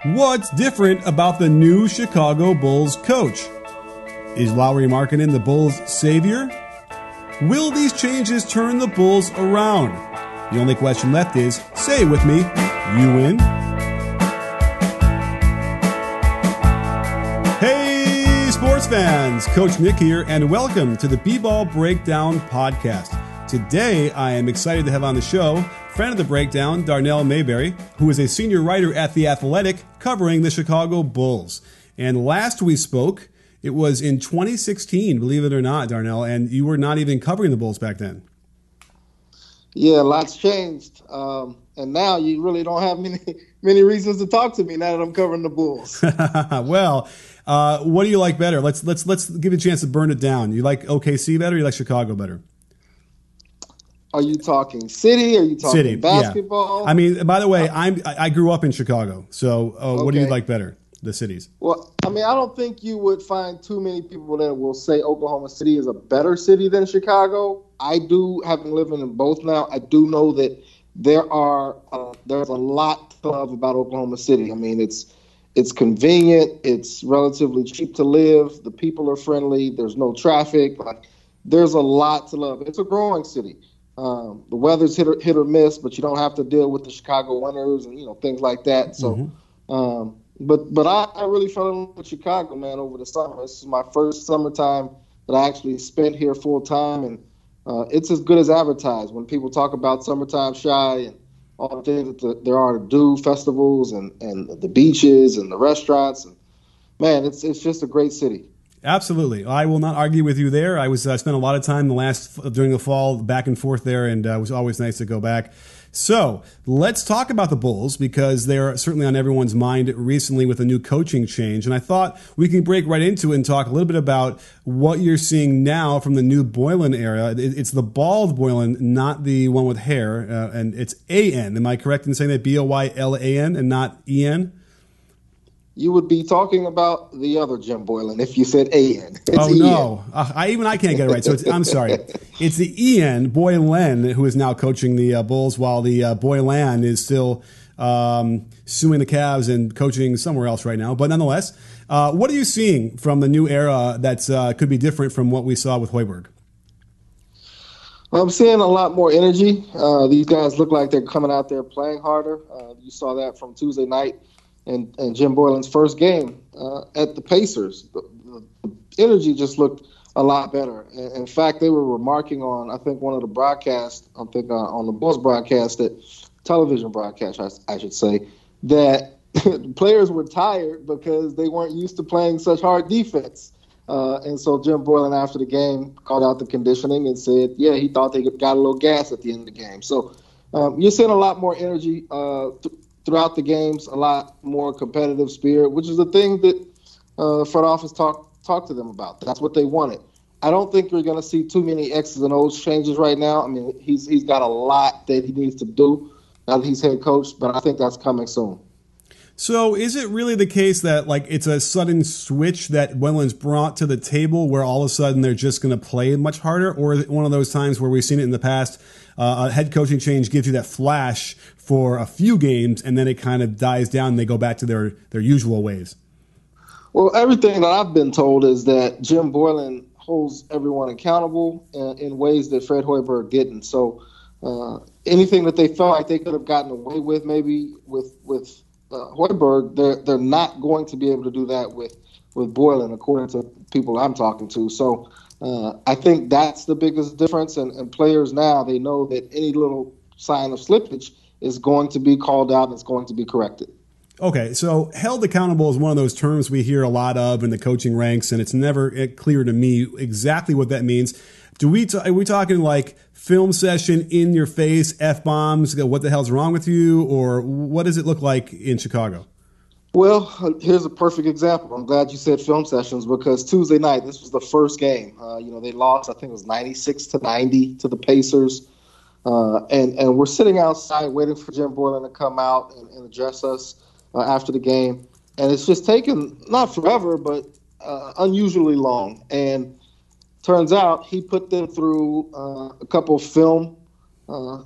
What's different about the new Chicago Bulls coach? Is Lauri Markkanen the Bulls' savior? Will these changes turn the Bulls around? The only question left is, say it with me, you win? Hey, sports fans! Coach Nick here, and welcome to the B-Ball Breakdown podcast. Today, I am excited to have on the show friend of the Breakdown, Darnell Mayberry, who is a senior writer at The Athletic covering the Chicago Bulls. And last we spoke, it was in 2016, believe it or not, Darnell, and you were not even covering the Bulls back then. Yeah, lots changed. And now you really don't have many reasons to talk to me now that I'm covering the Bulls. Well, what do you like better? Let's give you a chance to burn it down. You like OKC better or you like Chicago better? Are you talking city? Are you talking basketball? Yeah. I mean, by the way, I grew up in Chicago, so what do you like better, the cities? Well, I mean, I don't think you would find too many people that will say Oklahoma City is a better city than Chicago. I do, having lived in both now, I do know that there's a lot to love about Oklahoma City. I mean, it's convenient, it's relatively cheap to live, the people are friendly, there's no traffic. Like, there's a lot to love. It's a growing city. The weather's hit or miss, but you don't have to deal with the Chicago winters and things like that. So, but I really fell in love with Chicago, man, over the summer. This is my first summertime that I actually spent here full time, and it's as good as advertised. When people talk about summertime shy and all the things that there are to do, festivals and the beaches and the restaurants, and man, it's just a great city. Absolutely. I will not argue with you there. I spent a lot of time during the fall back and forth there, and it was always nice to go back. So let's talk about the Bulls, because they're certainly on everyone's mind recently with a new coaching change. And I thought we can break right into it and talk a little bit about what you're seeing now from the new Boylen era. It's the bald Boylen, not the one with hair, and it's A-N. Am I correct in saying that, B-O-Y-L-A-N and not E-N? You would be talking about the other Jim Boylen if you said A-N. Oh, no. I can't get it right. So I'm sorry. It's the E-N, Boylen, who is now coaching the Bulls, while the Boylan is still suing the Cavs and coaching somewhere else right now. But nonetheless, what are you seeing from the new era that could be different from what we saw with Hoiberg? Well, I'm seeing a lot more energy. These guys look like they're coming out there playing harder. You saw that from Tuesday night. And Jim Boylen's first game at the Pacers. The energy just looked a lot better. In fact, they were remarking on, I think, one of the broadcasts, on the Bulls broadcast, television broadcast, I should say, that players were tired because they weren't used to playing such hard defense. And so Jim Boylen, after the game, called out the conditioning and said, yeah, he thought they got a little gas at the end of the game. So you're seeing a lot more energy throughout the games, a lot more competitive spirit, which is the thing that front office talked to them about. That's what they wanted. I don't think you're going to see too many X's and O's changes right now. I mean, he's got a lot that he needs to do now that he's head coach, but I think that's coming soon. So is it really the case that it's a sudden switch that Boylen's brought to the table where all of a sudden they're just going to play much harder? Or is it one of those times where we've seen it in the past, a head coaching change gives you that flash for a few games and then it kind of dies down and they go back to their usual ways? Well, everything that I've been told is that Jim Boylen holds everyone accountable in ways that Fred Hoiberg didn't. So anything that they felt like they could have gotten away with maybe with Hoiberg, they're not going to be able to do that with Boylen, according to people I'm talking to. So I think that's the biggest difference. And players now, they know that any little sign of slippage is going to be called out and it's going to be corrected. Okay, so held accountable is one of those terms we hear a lot of in the coaching ranks, and it's never clear to me exactly what that means. Are we talking like film session, in your face, F-bombs, what the hell's wrong with you, or what does it look like in Chicago? Well, here's a perfect example. I'm glad you said film sessions, because Tuesday night, this was the first game. They lost, I think it was 96-90 to the Pacers. And we're sitting outside waiting for Jim Boylen to come out and address us after the game. And it's just taken, not forever, but unusually long. And turns out he put them through a couple film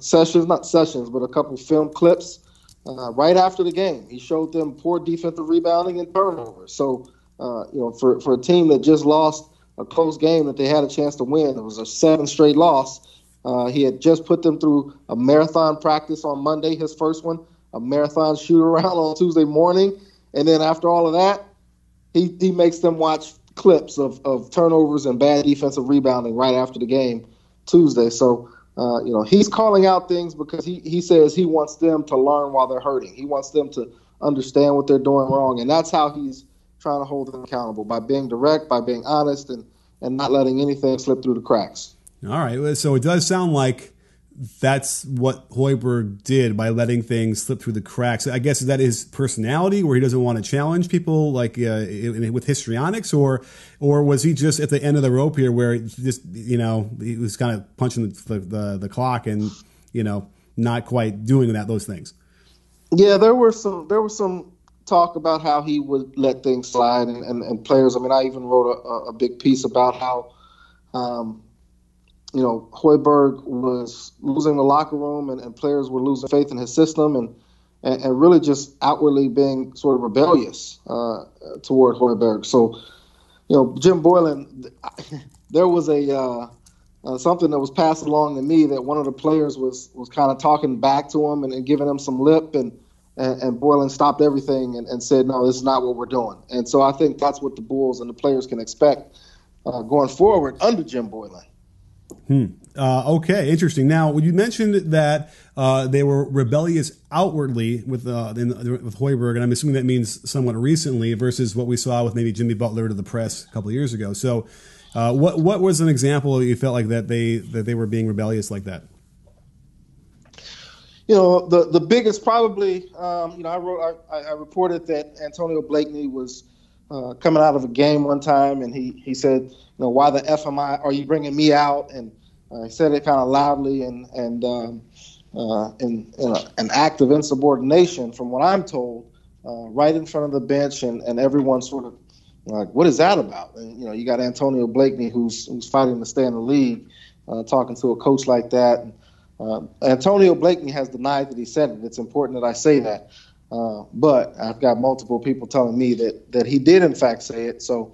sessions, not sessions, but a couple film clips right after the game. He showed them poor defensive rebounding and turnovers. So, for a team that just lost a close game that they had a chance to win, it was a 7th straight loss. He had just put them through a marathon practice on Monday, his first one, a marathon shoot-around on Tuesday morning. And then after all of that, he makes them watch clips of turnovers and bad defensive rebounding right after the game Tuesday. So, he's calling out things because he says he wants them to learn while they're hurting. He wants them to understand what they're doing wrong. And that's how he's trying to hold them accountable, by being direct, by being honest, and not letting anything slip through the cracks. All right. So it does sound like that's what Hoiberg did by letting things slip through the cracks. I guess is that his personality, where he doesn't want to challenge people like with histrionics, or was he just at the end of the rope here, where he was kind of punching the clock and not quite doing those things? Yeah, there was some talk about how he would let things slide and players. I mean, I even wrote a big piece about how Hoiberg was losing the locker room and players were losing faith in his system and really just outwardly being sort of rebellious toward Hoiberg. So, Jim Boylen, there was something that was passed along to me that one of the players was kind of talking back to him and giving him some lip, and Boylen stopped everything and said, no, this is not what we're doing. And so I think that's what the Bulls and the players can expect going forward under Jim Boylen. Okay, interesting. Now, you mentioned that they were rebellious outwardly with Hoiberg, and I'm assuming that means somewhat recently versus what we saw with maybe Jimmy Butler to the press a couple of years ago. So, what was an example you felt like that they were being rebellious like that? The biggest probably, I reported that Antonio Blakeney was coming out of a game one time, and he said, why the F are you bringing me out? And he said it kind of loudly and in an act of insubordination, from what I'm told, right in front of the bench, and everyone sort of like, what is that about? And, you got Antonio Blakeney who's fighting to stay in the league, talking to a coach like that. Antonio Blakeney has denied that he said it. It's important that I say that. But I've got multiple people telling me that he did in fact say it. So,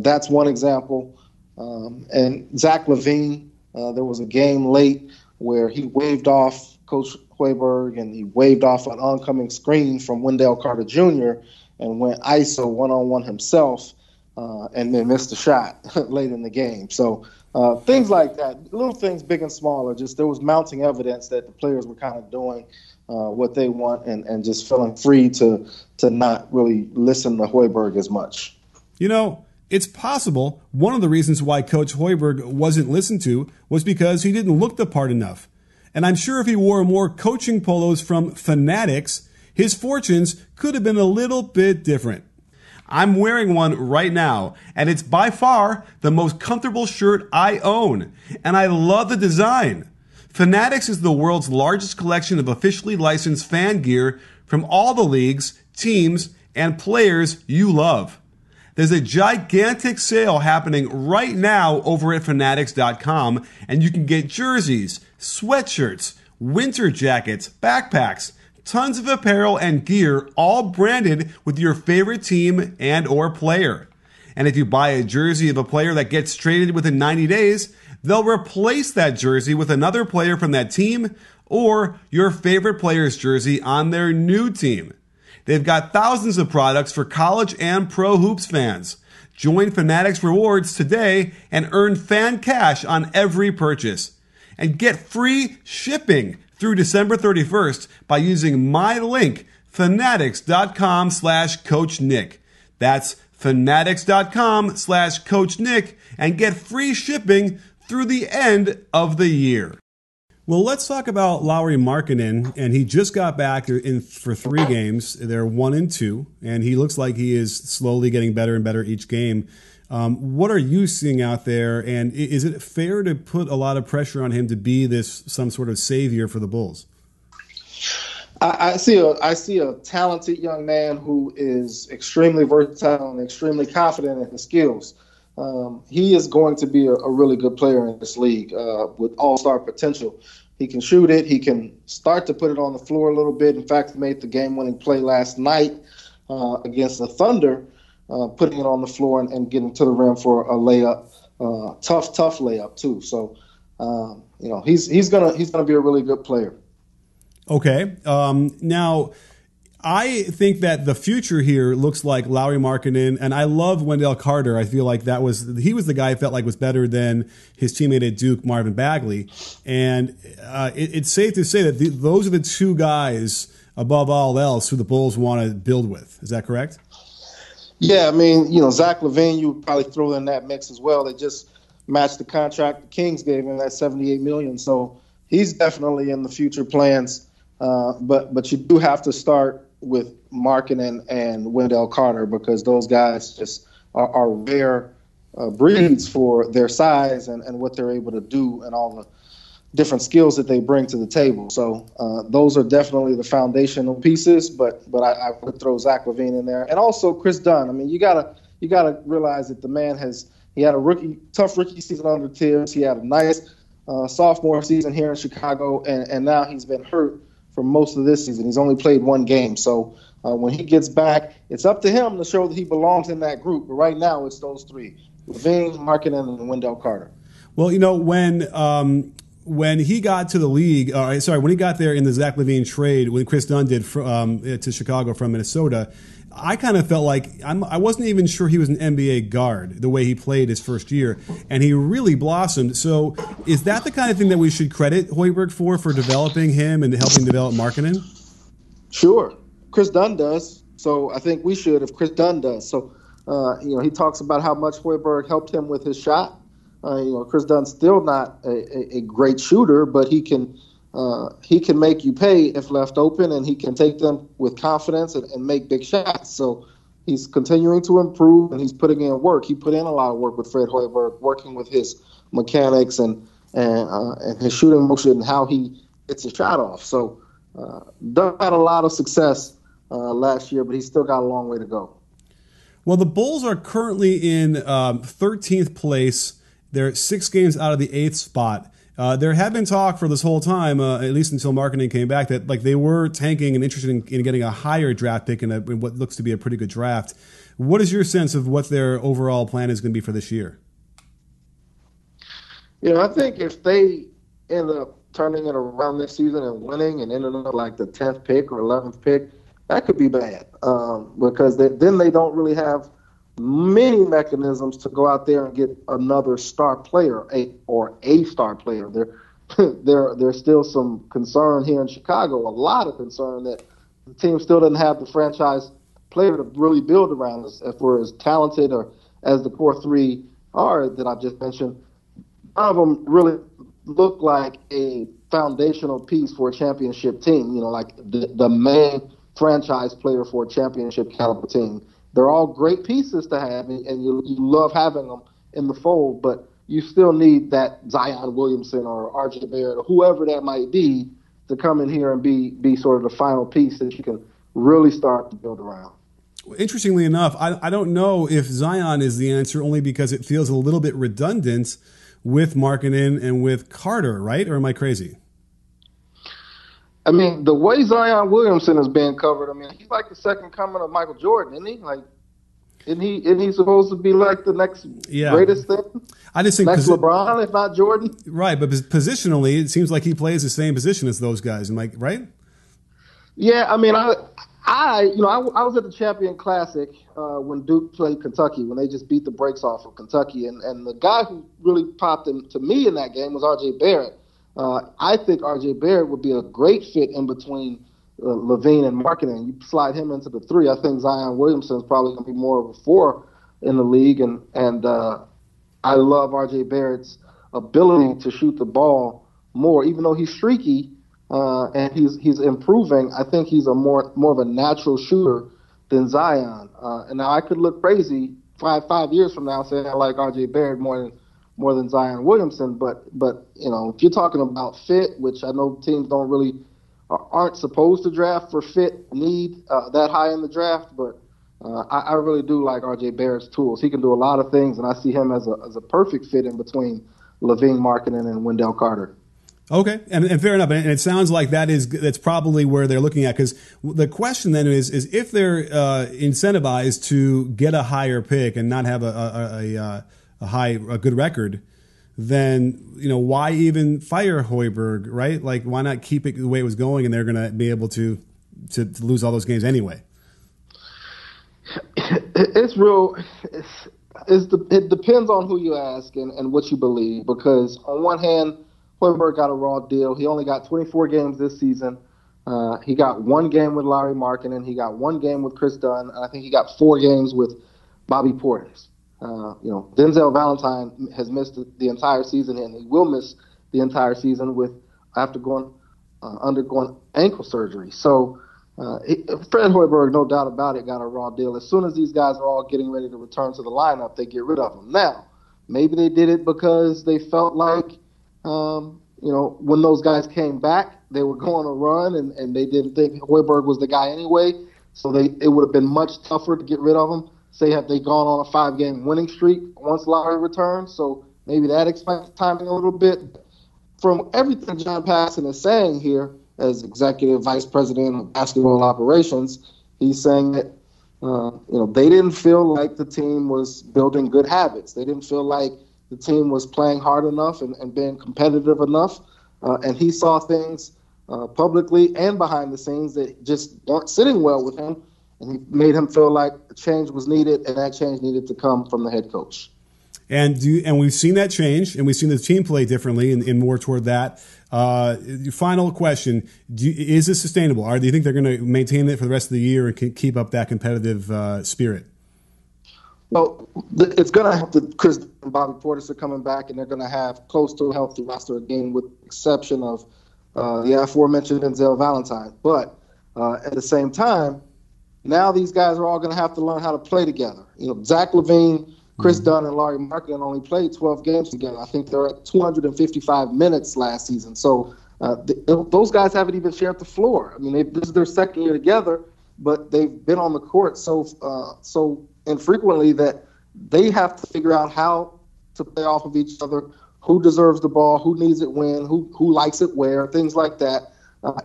that's one example. And Zach LaVine, there was a game late where he waved off Coach Hoiberg and he waved off an oncoming screen from Wendell Carter Jr. and went ISO one-on-one himself and then missed a shot late in the game. So things like that, little things, big and small, are just, there was mounting evidence that the players were kind of doing what they want and just feeling free to not really listen to Hoiberg as much. It's possible one of the reasons why Coach Hoiberg wasn't listened to was because he didn't look the part enough. And I'm sure if he wore more coaching polos from Fanatics, his fortunes could have been a little bit different. I'm wearing one right now, and it's by far the most comfortable shirt I own. And I love the design. Fanatics is the world's largest collection of officially licensed fan gear from all the leagues, teams, and players you love. There's a gigantic sale happening right now over at Fanatics.com, and you can get jerseys, sweatshirts, winter jackets, backpacks, tons of apparel and gear, all branded with your favorite team and or player. And if you buy a jersey of a player that gets traded within 90 days, they'll replace that jersey with another player from that team or your favorite player's jersey on their new team. They've got thousands of products for college and pro hoops fans. Join Fanatics Rewards today and earn fan cash on every purchase. And get free shipping through December 31st by using my link, fanatics.com/Coach Nick. That's fanatics.com/Coach Nick, and get free shipping through the end of the year. Well, let's talk about Lauri Markkanen, and he just got back for 3 games. They're 1-2, and he looks like he is slowly getting better and better each game. What are you seeing out there, and is it fair to put a lot of pressure on him to be some sort of savior for the Bulls? I see a talented young man who is extremely versatile and extremely confident in his skills. He is going to be a really good player in this league with all-star potential. He can shoot it. He can start to put it on the floor a little bit. In fact, he made the game-winning play last night against the Thunder, putting it on the floor and getting to the rim for a layup, tough layup too. So, he's gonna be a really good player. Okay. Now, I think that the future here looks like Lauri Markkanen, and I love Wendell Carter. I feel like he was the guy I felt like was better than his teammate at Duke, Marvin Bagley. And it's safe to say that those are the two guys above all else who the Bulls want to build with. Is that correct? Yeah, I mean, Zach LaVine, you would probably throw in that mix as well. They just matched the contract the Kings gave him, that $78 million. So he's definitely in the future plans. But you do have to start with Markkanen and Wendell Carter because those guys just are rare breeds for their size and what they're able to do and all the different skills that they bring to the table. So those are definitely the foundational pieces. But I would throw Zach LaVine in there and also Chris Dunn. I mean, you gotta realize that the man had a tough rookie season under Tibbs. He had a nice sophomore season here in Chicago, and now he's been hurt for most of this season. He's only played one game. So when he gets back, it's up to him to show that he belongs in that group. But right now, it's those three, LaVine, Markkanen, and Wendell Carter. Well, when he got to the league, when he got there in the Zach LaVine trade, when Chris Dunn did to Chicago from Minnesota, I kind of felt like I wasn't even sure he was an NBA guard the way he played his first year, and he really blossomed. So is that the kind of thing that we should credit Hoiberg for developing him and helping develop Markkanen? Sure. Chris Dunn does. So I think we should if Chris Dunn does. So, he talks about how much Hoiberg helped him with his shot. Chris Dunn's still not a great shooter, but he can make you pay if left open, and he can take them with confidence and make big shots. So he's continuing to improve, and he's putting in work. He put in a lot of work with Fred Hoiberg, working with his mechanics and his shooting motion and how he gets a shot off. So Dunn had a lot of success last year, but he's still got a long way to go. Well, the Bulls are currently in 13th place. They're 6 games out of the 8th spot. There had been talk for this whole time, at least until Markkanen came back, that they were tanking and interested in getting a higher draft pick in what looks to be a pretty good draft. What is your sense of what their overall plan is going to be for this year? I think if they end up turning it around this season and winning and ending up like the 10th pick or 11th pick, that could be bad because then they don't really have many mechanisms to go out there and get another star player, a star player. There's still some concern here in Chicago, a lot of concern that the team still doesn't have the franchise player to really build around us. If we're as talented or as the core three are that I just mentioned, none of them really look like a foundational piece for a championship team, like the main franchise player for a championship caliber team. They're all great pieces to have, and you love having them in the fold, but you still need that Zion Williamson or RJ Barrett or whoever that might be to come in here and be sort of the final piece that you can really start to build around. Interestingly enough, I don't know if Zion is the answer only because it feels a little bit redundant with Markkanen and with Carter, right? Or am I crazy? I mean, the way Zion Williamson is being covered, I mean, he's like the second coming of Michael Jordan, isn't he? Like, isn't he supposed to be like the next greatest thing? I just think next LeBron, if not Jordan. Right, but positionally, it seems like he plays the same position as those guys. Am I right? Yeah, I mean, I was at the Champion Classic when Duke played Kentucky, when they just beat the brakes off of Kentucky, and the guy who really popped to me in that game was RJ Barrett. I think RJ Barrett would be a great fit in between LaVine and Markkanen. You slide him into the 3. I think Zion Williamson is probably going to be more of a 4 in the league, and I love RJ Barrett's ability to shoot the ball more, even though he's streaky and he's improving. I think he's a more of a natural shooter than Zion. And now I could look crazy five years from now saying I like RJ Barrett more than Zion Williamson, but if you're talking about fit, which I know teams aren't supposed to draft for fit need that high in the draft, but I really do like RJ Barrett's tools. He can do a lot of things, and I see him as a perfect fit in between LaVine, Markkanen, and Wendell Carter. Okay, and fair enough. And it sounds like that's probably where they're looking at, because the question then is if they're incentivized to get a higher pick and not have a good record, then why even fire Hoiberg, right? Like, why not keep it the way it was going, and they're going to be able to lose all those games anyway. It depends on who you ask and what you believe, because on one hand, Hoiberg got a raw deal. He only got 24 games this season. He got one game with Lauri Markkanen. He got one game with Chris Dunn. And I think he got 4 games with Bobby Portis. Denzel Valentine has missed the entire season, and he will miss the entire season after undergoing ankle surgery. So Fred Hoiberg, no doubt about it, got a raw deal. As soon as these guys are all getting ready to return to the lineup, they get rid of him. Now, maybe they did it because they felt like when those guys came back, they were going to run, and they didn't think Hoiberg was the guy anyway. So it would have been much tougher to get rid of him. Say, had they gone on a 5-game winning streak once Lauri returned. So maybe that explains the timing a little bit. From everything John Paxson is saying here as executive vice president of basketball operations, he's saying that they didn't feel like the team was building good habits. They didn't feel like the team was playing hard enough and being competitive enough. And he saw things publicly and behind the scenes that just weren't sitting well with him. And he made him feel like a change was needed, and that change needed to come from the head coach. And we've seen that change, and we've seen the team play differently and more toward that. Final question, is this sustainable? Or do you think they're going to maintain it for the rest of the year and keep up that competitive spirit? Well, it's going to have to. Chris and Bobby Portis are coming back, and they're going to have close to a healthy roster again, with the exception of the aforementioned Denzel Valentine. But at the same time, now these guys are all going to have to learn how to play together. Zach LaVine, Chris Dunn, and Lauri Markkanen only played 12 games together. I think they're at 255 minutes last season. So those guys haven't even shared the floor. I mean, this is their second year together, but they've been on the court so infrequently that they have to figure out how to play off of each other, who deserves the ball, who needs it when, who likes it where, things like that.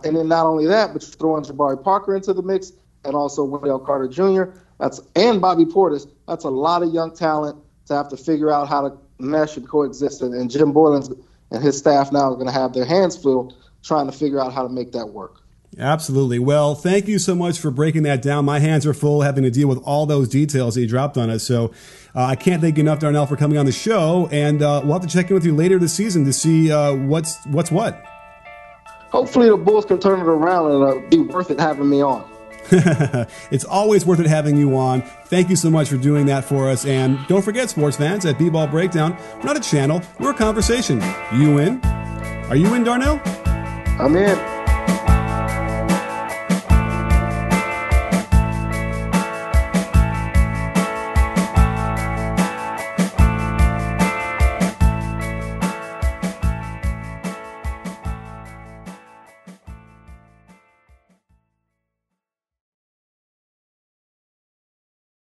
And then not only that, but you throw in Jabari Parker into the mix, and also Wendell Carter Jr. And Bobby Portis. That's a lot of young talent to have to figure out how to mesh and coexist. And Jim Boylen and his staff now are going to have their hands full trying to figure out how to make that work. Absolutely. Well, thank you so much for breaking that down. My hands are full having to deal with all those details that you dropped on us. So I can't thank you enough, Darnell, for coming on the show. And we'll have to check in with you later this season to see what's what. Hopefully the Bulls can turn it around and it'll be worth it having me on. It's always worth it having you on. Thank you so much for doing that for us. And don't forget, sports fans, at B-Ball Breakdown, we're not a channel, we're a conversation. You in? Are you in, Darnell? I'm in.